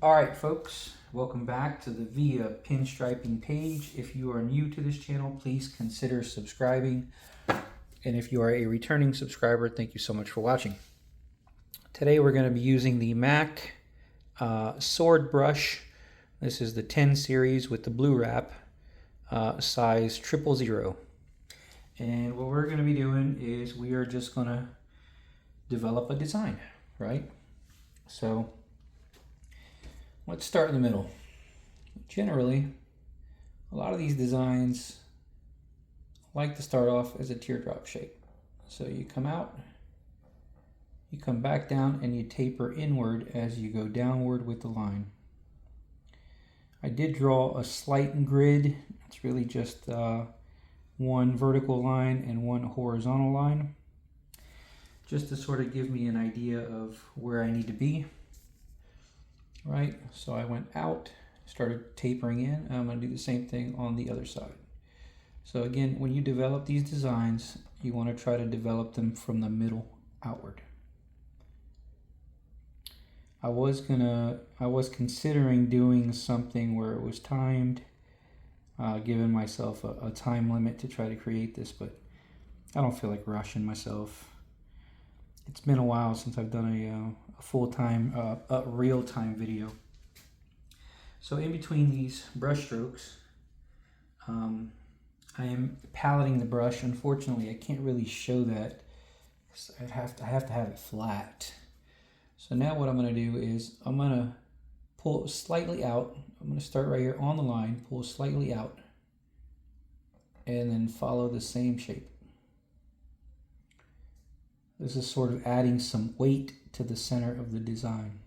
Alright folks, welcome back to the Via Pinstriping page. If you are new to this channel, please consider subscribing. And if you are a returning subscriber, thank you so much for watching. Today we're going to be using the MAC sword brush. This is the 10 series with the blue wrap, size 000. And what we're going to be doing is we are just going to develop a design, right? So let's start in the middle. Generally, a lot of these designs like to start off as a teardrop shape. So you come out, you come back down, and you taper inward as you go downward with the line. I did draw a slight grid. It's really just one vertical line and one horizontal line, just to sort of give me an idea of where I need to be. Right, so I went out, started tapering in, and I'm going to do the same thing on the other side. So again, when you develop these designs, you want to try to develop them from the middle outward. I was considering doing something where it was timed, giving myself a time limit to try to create this, but I don't feel like rushing myself. It's been a while since I've done a full-time, real-time video. So in between these brush strokes, I am paletting the brush. Unfortunately, I can't really show that because I have to have it flat. So now what I'm going to do is I'm going to pull slightly out. I'm going to start right here on the line, pull slightly out, and then follow the same shape. This is sort of adding some weight to the center of the design.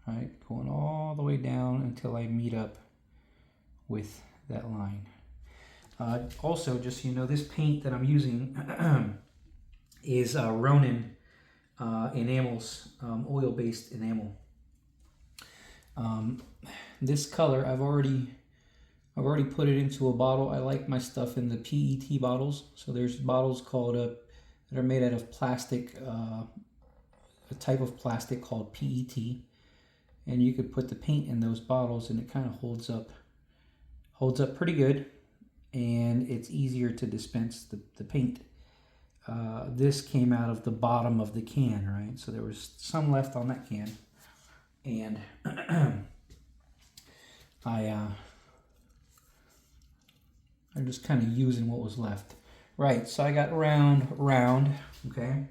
All right, going all the way down until I meet up with that line. Also, just so you know, this paint that I'm using is Ronin enamels, oil-based enamel. This color, I've already put it into a bottle. I like my stuff in the PET bottles. So there's bottles called that are made out of plastic, a type of plastic called PET, and you could put the paint in those bottles and it kind of holds up pretty good, and it's easier to dispense the paint. This came out of the bottom of the can, right? So there was some left on that can, and I'm just kind of using what was left. Right, so I got round, okay?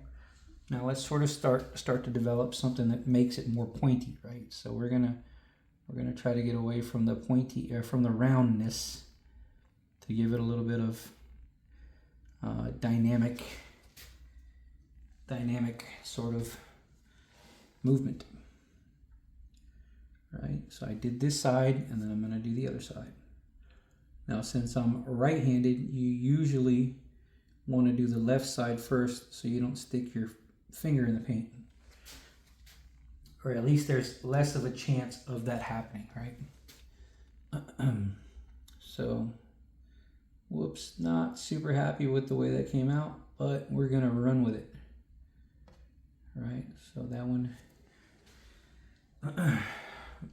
Now let's sort of start to develop something that makes it more pointy, right? So we're gonna try to get away from the pointy, or from the roundness, to give it a little bit of dynamic sort of movement. Right, so I did this side, and then I'm gonna do the other side. Now, since I'm right-handed, you usually want to do the left side first so you don't stick your finger in the paint. Or at least there's less of a chance of that happening, right? So, whoops, not super happy with the way that came out, but we're going to run with it. Right, so that one,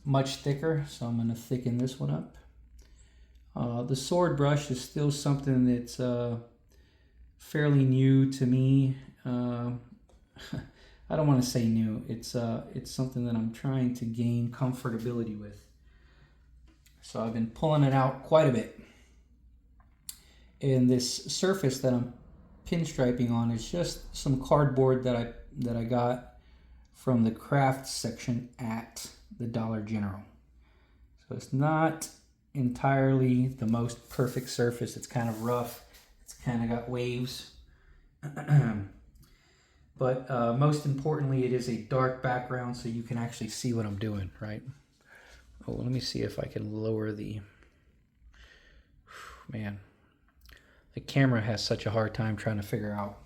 much thicker, so I'm going to thicken this one up. The sword brush is still something that's fairly new to me. I don't want to say new. It's something that I'm trying to gain comfortability with. So I've been pulling it out quite a bit. And this surface that I'm pinstriping on is just some cardboard that I got from the craft section at the Dollar General. So it's not entirely the most perfect surface. It's kind of rough. It's kind of got waves. But most importantly, it is a dark background so you can actually see what I'm doing, right? Oh, let me see if I can lower the... Man, the camera has such a hard time trying to figure out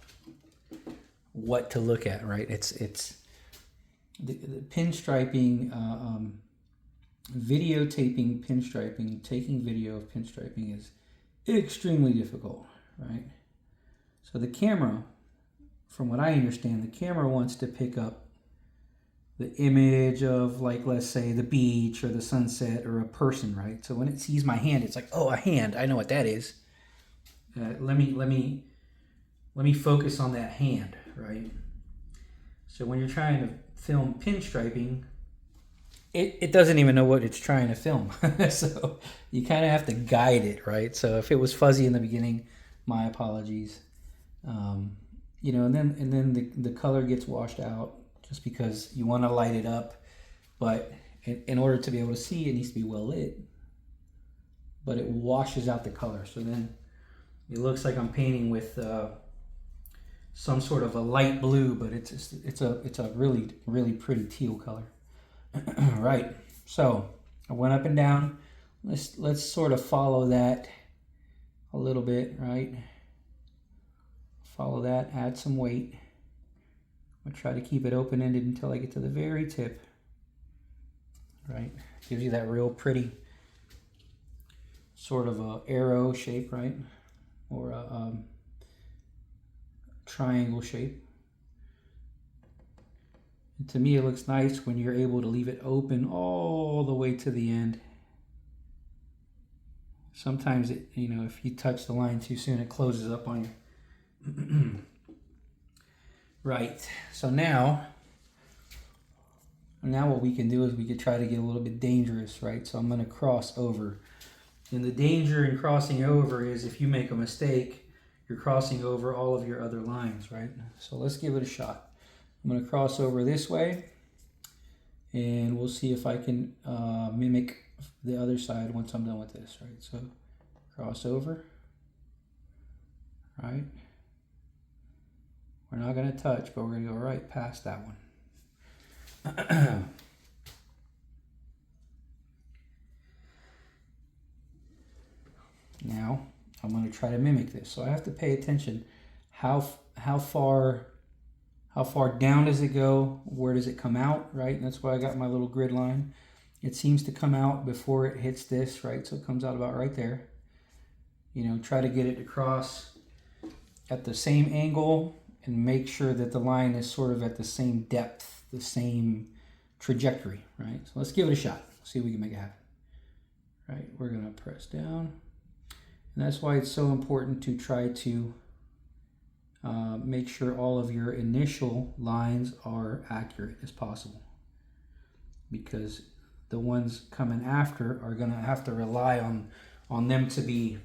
what to look at, right? It's the pinstriping, videotaping pinstriping, taking video of pinstriping is extremely difficult, right? So the camera, from what I understand, the camera wants to pick up the image of, like, let's say the beach or the sunset or a person, right? So when it sees my hand, it's like, oh, a hand, I know what that is. Let me focus on that hand, right? So when you're trying to film pinstriping, it doesn't even know what it's trying to film. So you kind of have to guide it, right? So if it was fuzzy in the beginning, my apologies. You know, and then the color gets washed out just because you want to light it up, but in order to be able to see, it needs to be well lit. But it washes out the color, so then it looks like I'm painting with some sort of a light blue, but it's a really pretty teal color. Right. So I went up and down. Let's sort of follow that a little bit, right? Follow that, add some weight. I'll try to keep it open-ended until I get to the very tip. Right? Gives you that real pretty sort of a arrow shape, right? Or a triangle shape. And to me, it looks nice when you're able to leave it open all the way to the end. Sometimes it, you know, if you touch the line too soon, it closes up on you. Right, so now what we can do is we could try to get a little bit dangerous, right? So I'm going to cross over. And the danger in crossing over is if you make a mistake, you're crossing over all of your other lines, right? So let's give it a shot. I'm going to cross over this way, and we'll see if I can mimic the other side once I'm done with this, right? So cross over, right? We're not going to touch, but we're going to go right past that one. Now, I'm going to try to mimic this. So I have to pay attention. How far down does it go? Where does it come out, right? And that's why I got my little grid line. It seems to come out before it hits this, right? So it comes out about right there. You know, try to get it to cross at the same angle, and make sure that the line is sort of at the same depth, the same trajectory, right? So let's give it a shot. See if we can make it happen. Right, we're gonna press down. And that's why it's so important to try to make sure all of your initial lines are accurate as possible. Because the ones coming after are gonna have to rely on them to be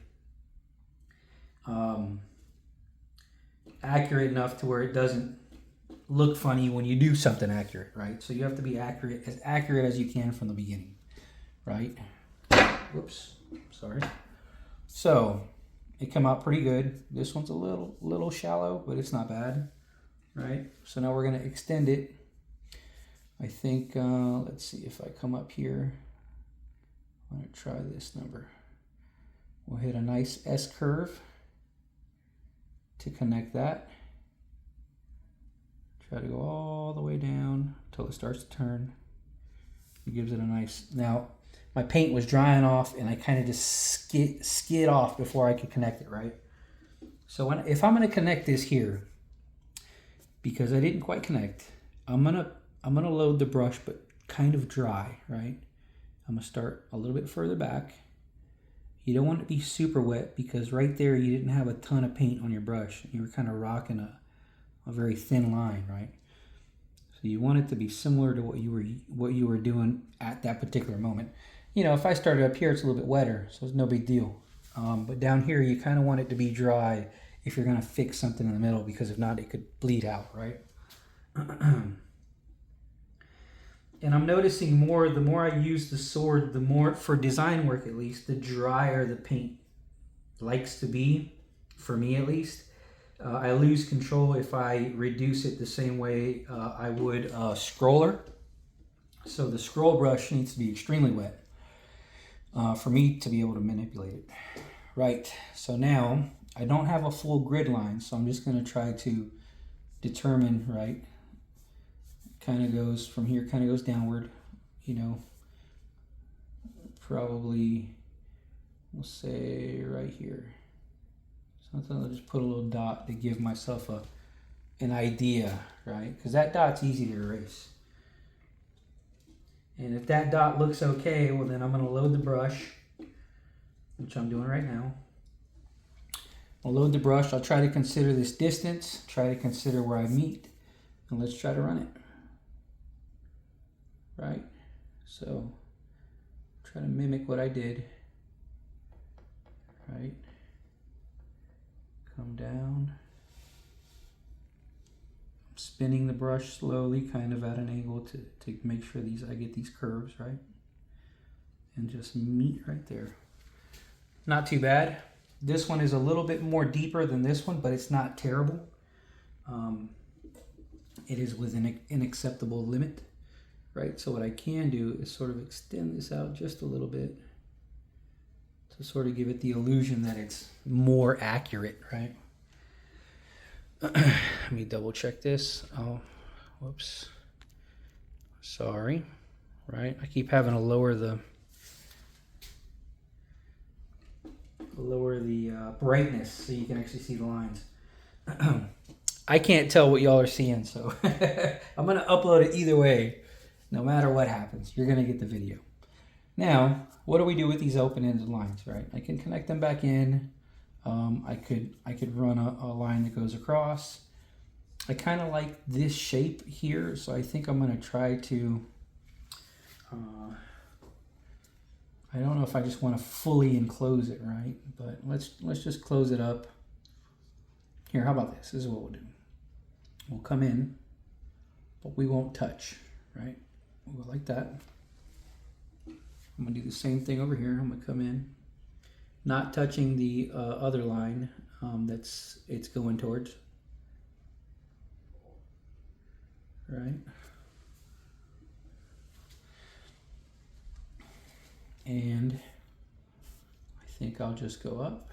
accurate enough to where it doesn't look funny when you do something accurate, right? So you have to be accurate as you can from the beginning, right? Whoops, sorry. So it come out pretty good. This one's a little shallow, but it's not bad, right? So now we're gonna extend it. I think, let's see if I come up here. I'm gonna try this number. We'll hit a nice S curve to connect that. Try to go all the way down until it starts to turn. It gives it a nice, now my paint was drying off and I kind of just skid off before I could connect it, right? So if I'm gonna connect this here, because I didn't quite connect, I'm gonna load the brush, but kind of dry, right? I'm gonna start a little bit further back. You don't want it to be super wet because right there you didn't have a ton of paint on your brush. You were kind of rocking a very thin line, right? So you want it to be similar to what you were doing at that particular moment. You know, if I started up here, it's a little bit wetter, so it's no big deal. But down here, you kind of want it to be dry if you're going to fix something in the middle, because if not, it could bleed out, right? And I'm noticing the more I use the sword, the more, for design work at least, the drier the paint likes to be, for me at least. I lose control if I reduce it the same way I would a scroller. So the scroll brush needs to be extremely wet for me to be able to manipulate it. Right, so now I don't have a full grid line, so I'm just going to try to determine, right, kind of goes from here, kind of goes downward, you know, probably, we'll say right here. Sometimes I'll just put a little dot to give myself an idea, right? Because that dot's easy to erase. And if that dot looks okay, well then I'm going to load the brush, which I'm doing right now. I'll load the brush. I'll try to consider this distance, try to consider where I meet, and let's try to run it. Right? So try to mimic what I did. Right? Come down. I'm spinning the brush slowly, kind of at an angle to make sure I get these curves, right? And just meet right there. Not too bad. This one is a little bit more deeper than this one, but it's not terrible. It is within an acceptable limit, right? So what I can do is sort of extend this out just a little bit to sort of give it the illusion that it's more accurate, right? Let me double check this. Oh, whoops. Sorry, right? I keep having to lower the brightness so you can actually see the lines. I can't tell what y'all are seeing, so I'm going to upload it either way. No matter what happens, you're going to get the video. Now, what do we do with these open-ended lines, right? I can connect them back in. I could run a line that goes across. I kind of like this shape here, so I think I'm going to try to... I don't know if I just want to fully enclose it, right? But let's just close it up. Here, how about this? This is what we'll do. We'll come in, but we won't touch, right? We'll go like that. I'm gonna do the same thing over here. I'm gonna come in, not touching the other line it's going towards, right? And I think I'll just go up.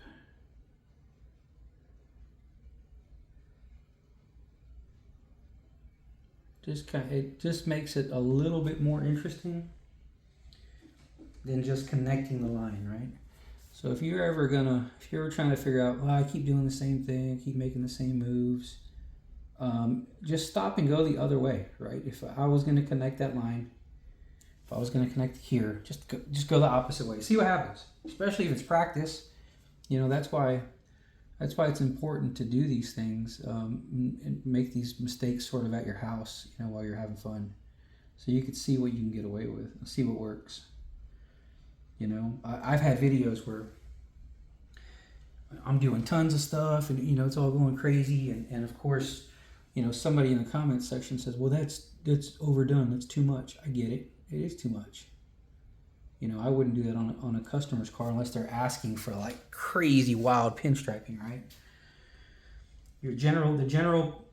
It just makes it a little bit more interesting than just connecting the line, right? So if you're ever trying to figure out, well, I keep doing the same thing, I keep making the same moves, just stop and go the other way, right? If I was going to connect that line, if I was going to connect here, just go the opposite way. See what happens, especially if it's practice. You know, that's why it's important to do these things and make these mistakes sort of at your house, you know, while you're having fun. So you can see what you can get away with, see what works. You know, I've had videos where I'm doing tons of stuff and, you know, it's all going crazy. And of course, you know, somebody in the comments section says, well, that's overdone. That's too much. I get it. It is too much. You know, I wouldn't do that on a customer's car unless they're asking for like crazy wild pinstriping, right? The general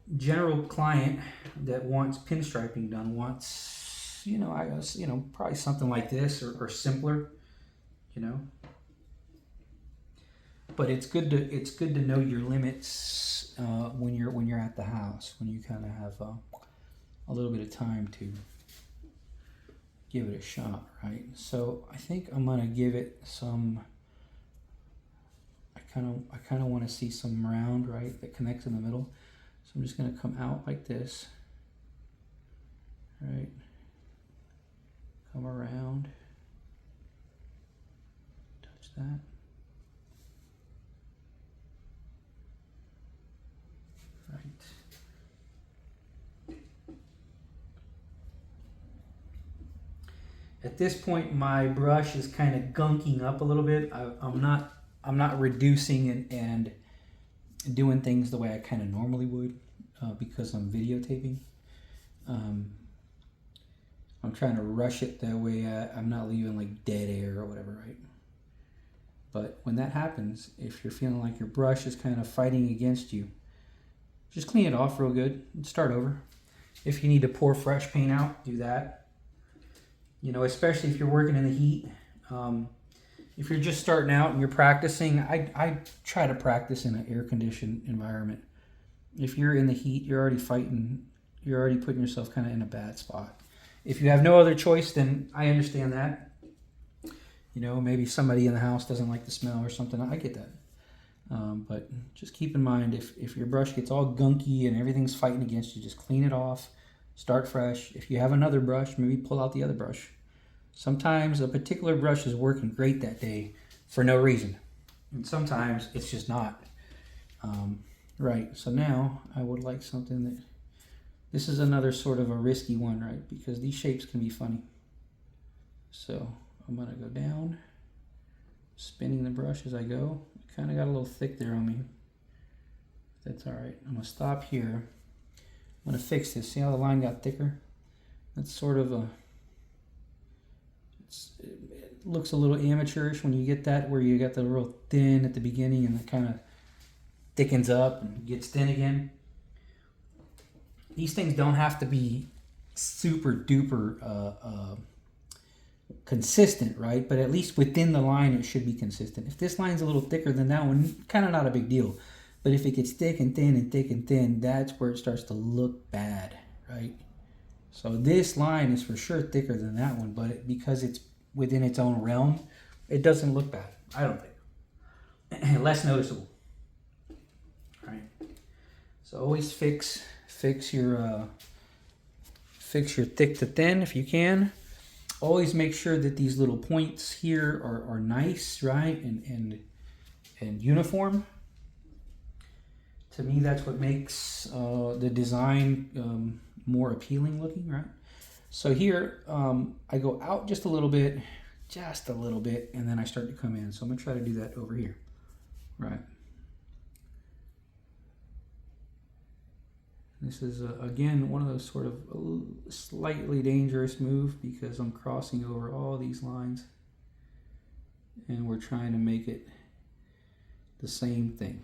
client that wants pinstriping done wants, you know, I guess, you know, probably something like this or simpler, you know. But it's good to know your limits when you're at the house, when you kind of have a little bit of time to give it a shot, right? So I think I'm gonna give it some. I kind of want to see some round, right, that connects in the middle. So I'm just gonna come out like this, right? Come around, touch that. Right. At this point, my brush is kind of gunking up a little bit. I'm not reducing and doing things the way I kind of normally would because I'm videotaping. I'm trying to rush it that way. I'm not leaving like dead air or whatever, right? But when that happens, if you're feeling like your brush is kind of fighting against you, just clean it off real good and start over. If you need to pour fresh paint out, do that. You know, especially if you're working in the heat. If you're just starting out and you're practicing, I try to practice in an air-conditioned environment. If you're in the heat, you're already fighting, you're already putting yourself kind of in a bad spot. If you have no other choice, then I understand that. You know, maybe somebody in the house doesn't like the smell or something. I get that. But just keep in mind, if your brush gets all gunky and everything's fighting against you, just clean it off. Start fresh. If you have another brush, maybe pull out the other brush. Sometimes a particular brush is working great that day for no reason. And sometimes it's just not. Right, so now I would like something that, this is another sort of a risky one, right? Because these shapes can be funny. So I'm gonna go down, spinning the brush as I go. Kind of got a little thick there on me. That's all right. I'm gonna stop here. I'm gonna fix this. See how the line got thicker? That's sort of a, it looks a little amateurish when you get that, where you got the real thin at the beginning and it kind of thickens up and gets thin again. These things don't have to be super duper consistent, right? But at least within the line it should be consistent. If this line's a little thicker than that one, kind of not a big deal. But if it gets thick and thin and thick and thin, that's where it starts to look bad, right? So this line is for sure thicker than that one, but because it's within its own realm, it doesn't look bad, I don't think. Less noticeable. All right. So always fix your thick to thin if you can. Always make sure that these little points here are nice, right, and uniform. To me, that's what makes the design more appealing looking, right? So here, I go out just a little bit, and then I start to come in. So I'm gonna try to do that over here, right? This is, again, one of those sort of slightly dangerous moves because I'm crossing over all these lines and we're trying to make it the same thing.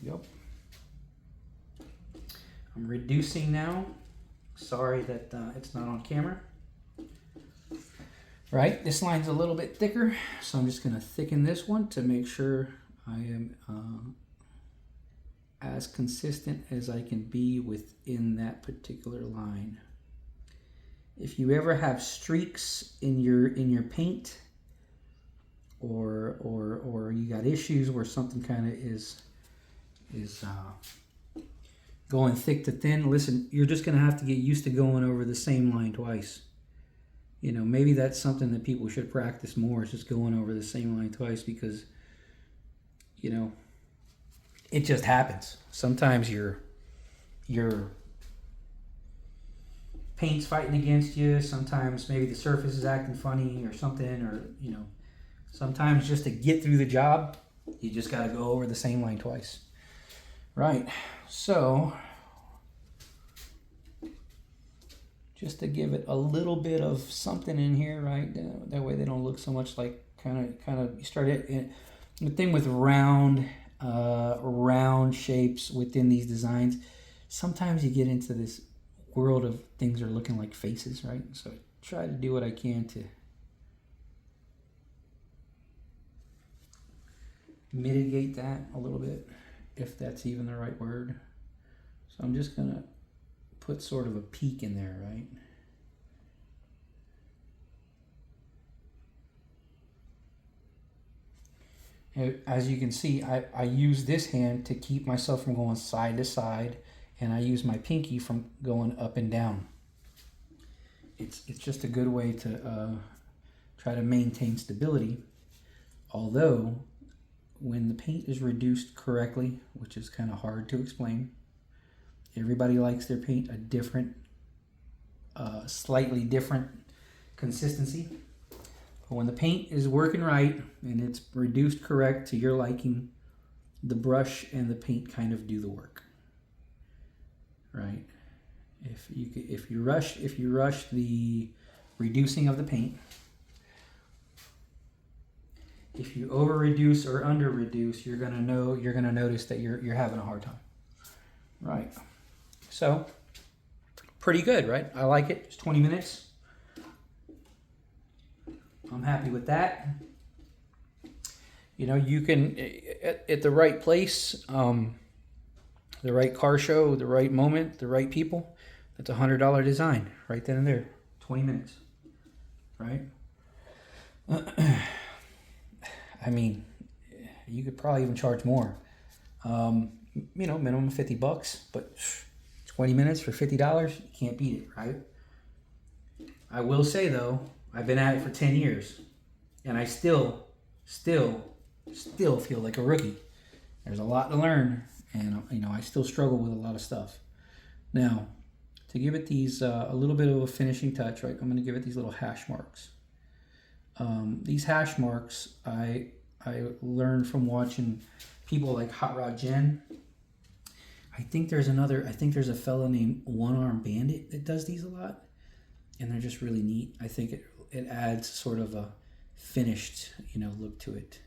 Yep. I'm reducing now. Sorry that it's not on camera. Right, this line's a little bit thicker, so I'm just going to thicken this one to make sure I am as consistent as I can be within that particular line. If you ever have streaks in your paint, or you got issues where something kind of is going thick to thin, listen, you're just going to have to get used to going over the same line twice. You know, maybe that's something that people should practice more, is just going over the same line twice, because you know, it just happens. Sometimes your paint's fighting against you. Sometimes maybe the surface is acting funny or something, or, you know, sometimes just to get through the job, you just got to go over the same line twice. Right. So just to give it a little bit of something in here, right? That way they don't look so much like kind of you start it. The thing with round shapes within these designs, sometimes you get into this world of things are looking like faces, right? So I try to do what I can to mitigate that a little bit, if that's even the right word. So I'm just gonna put sort of a peak in there, right? As you can see, I use this hand to keep myself from going side to side, and I use my pinky from going up and down. It's just a good way to try to maintain stability. Although, when the paint is reduced correctly, which is kind of hard to explain, everybody likes their paint a different, slightly different consistency. But when the paint is working right and it's reduced correct to your liking, the brush and the paint kind of do the work, right? If you rush the reducing of the paint, if you over reduce or under reduce, you're gonna notice that you're having a hard time, right? So pretty good, right? I like it. It's 20 minutes. I'm happy with that. You know, you can, at the right place, the right car show, the right moment, the right people, that's a $100 design right then and there. 20 minutes, right? I mean, you could probably even charge more. You know, minimum $50, but 20 minutes for $50, you can't beat it, right? I will say though, I've been at it for 10 years and I still feel like a rookie. There's a lot to learn, and you know, I still struggle with a lot of stuff. Now, to give it these a little bit of a finishing touch, right, I'm going to give it these little hash marks. These hash marks I learned from watching people like Hot Rod Jen. I think there's a fellow named One Arm Bandit that does these a lot, and they're just really neat. I think it adds sort of a finished, you know, look to it.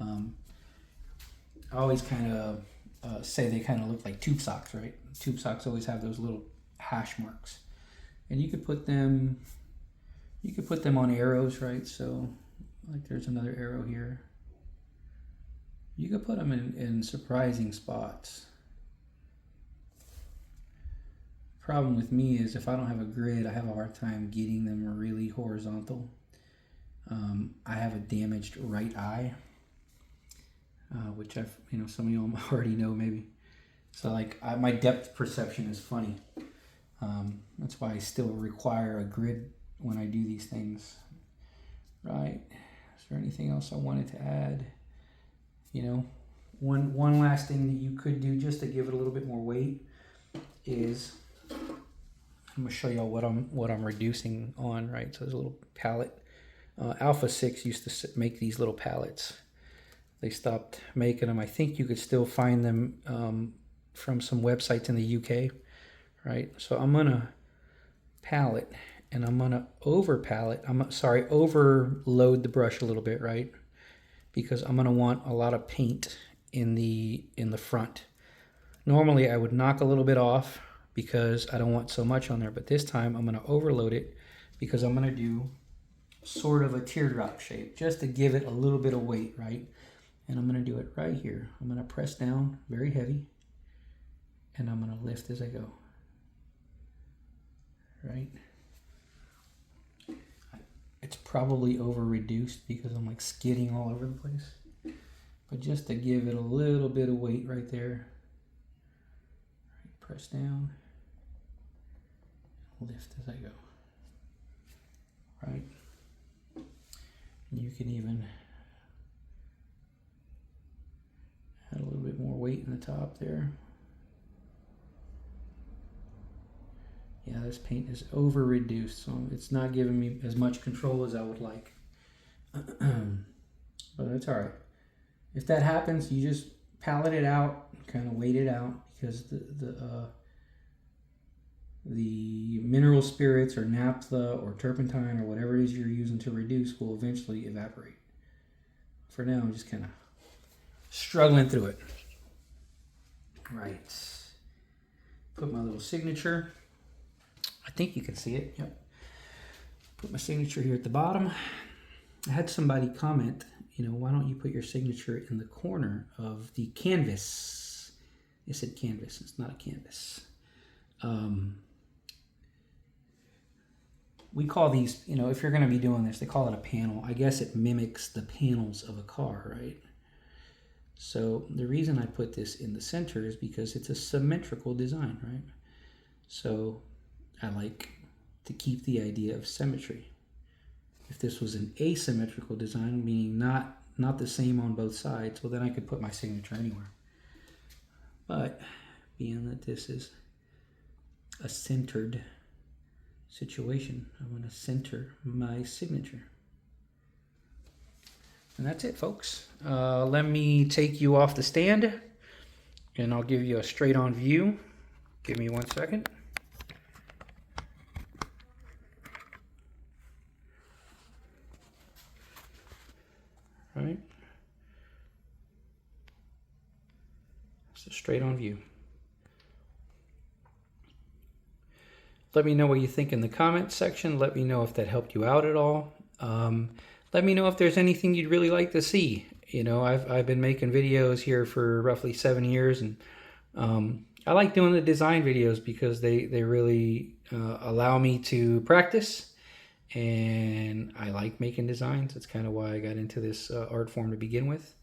I always kind of say they kind of look like tube socks, right? Tube socks always have those little hash marks, and you could put them on arrows, right? So like there's another arrow here. You could put them in surprising spots. Problem with me is if I don't have a grid, I have a hard time getting them really horizontal. I have a damaged right eye, which some of y'all already know maybe. So like my depth perception is funny. That's why I still require a grid when I do these things. Right? Is there anything else I wanted to add? You know, one last thing that you could do just to give it a little bit more weight is I'm gonna show y'all what I'm reducing on, right? So there's a little palette. Alpha 6 used to make these little palettes. They stopped making them. I think you could still find them from some websites in the UK, right? So I'm gonna palette, and I'm gonna overload the brush a little bit, right? Because I'm gonna want a lot of paint in the front. Normally I would knock a little bit off because I don't want so much on there, but this time I'm gonna overload it because I'm gonna do sort of a teardrop shape just to give it a little bit of weight, right? And I'm gonna do it right here. I'm gonna press down very heavy, and I'm gonna lift as I go, right? It's probably over reduced because I'm like skidding all over the place, but just to give it a little bit of weight right there, press down, lift as I go, right? You can even add a little bit more weight in the top there. Yeah, this paint is over reduced, so it's not giving me as much control as I would like. But that's all right. If that happens, you just palette it out, kind of wait it out, because the mineral spirits or naphtha or turpentine or whatever it is you're using to reduce will eventually evaporate. For now, I'm just kind of struggling through it. Right. Put my little signature. I think you can see it. Yep. Put my signature here at the bottom. I had somebody comment, you know, why don't you put your signature in the corner of the canvas? It said canvas. It's not a canvas. We call these, you know, if you're going to be doing this, they call it a panel. I guess it mimics the panels of a car, right? So the reason I put this in the center is because it's a symmetrical design, right? So I like to keep the idea of symmetry. If this was an asymmetrical design, meaning not the same on both sides, well then I could put my signature anywhere. But being that this is a centered situation, I'm going to center my signature. And that's it, folks. Let me take you off the stand and I'll give you a straight on view. Give me 1 second. Right. It's a straight on view. Let me know what you think in the comments section. Let me know if that helped you out at all. Let me know if there's anything you'd really like to see. You know, I've been making videos here for roughly 7 years, and I like doing the design videos because they really allow me to practice, and I like making designs. That's kind of why I got into this art form to begin with.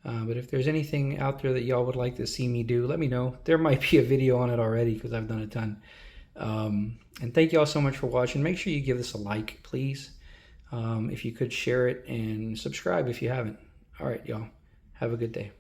But if there's anything out there that y'all would like to see me do, let me know. There might be a video on it already because I've done a ton. And thank you all so much for watching. Make sure you give this a like, please. If you could share it and subscribe if you haven't. All right, y'all. Have a good day.